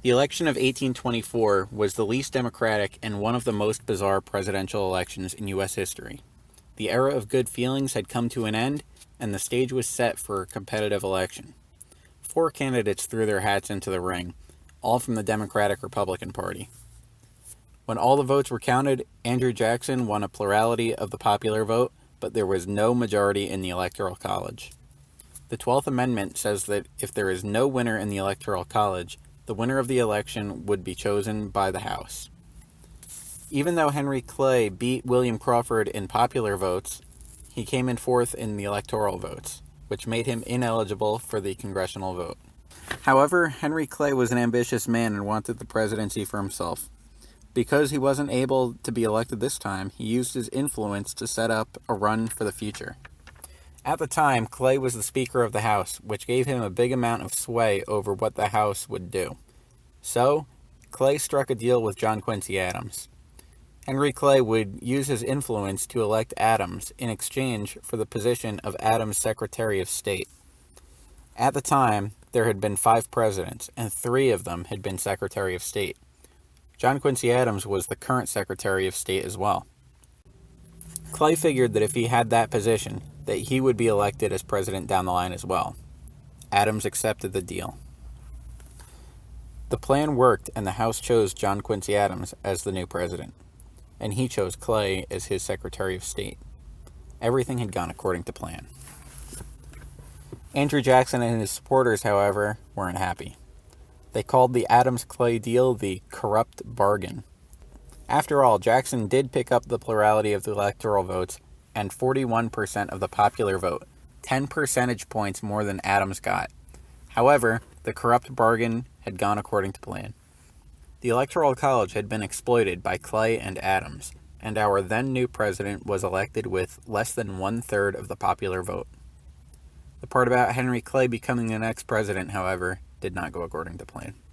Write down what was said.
The election of 1824 was the least democratic and one of the most bizarre presidential elections in U.S. history. The era of good feelings had come to an end, and the stage was set for a competitive election. 4 candidates threw their hats into the ring, all from the Democratic-Republican Party. When all the votes were counted, Andrew Jackson won a plurality of the popular vote, but there was no majority in the Electoral College. The 12th Amendment says that if there is no winner in the Electoral College, the winner of the election would be chosen by the House. Even though Henry Clay beat William Crawford in popular votes, he came in 4th in the electoral votes, which made him ineligible for the congressional vote. However, Henry Clay was an ambitious man and wanted the presidency for himself. Because he wasn't able to be elected this time, he used his influence to set up a run for the future. At the time, Clay was the Speaker of the House, which gave him a big amount of sway over what the House would do. So, Clay struck a deal with John Quincy Adams. Henry Clay would use his influence to elect Adams in exchange for the position of Adams' Secretary of State. At the time, there had been 5 presidents, and 3 of them had been Secretary of State. John Quincy Adams was the current Secretary of State as well. Clay figured that if he had that position, that he would be elected as president down the line as well. Adams accepted the deal. The plan worked, and the House chose John Quincy Adams as the new president, and he chose Clay as his Secretary of State. Everything had gone according to plan. Andrew Jackson and his supporters, however, weren't happy. They called the Adams-Clay deal the corrupt bargain. After all, Jackson did pick up the plurality of the electoral votes and 41% of the popular vote, 10 percentage points more than Adams got. However, the corrupt bargain had gone according to plan. The Electoral College had been exploited by Clay and Adams, and our then new president was elected with less than 1/3 of the popular vote. The part about Henry Clay becoming the next president, however, did not go according to plan.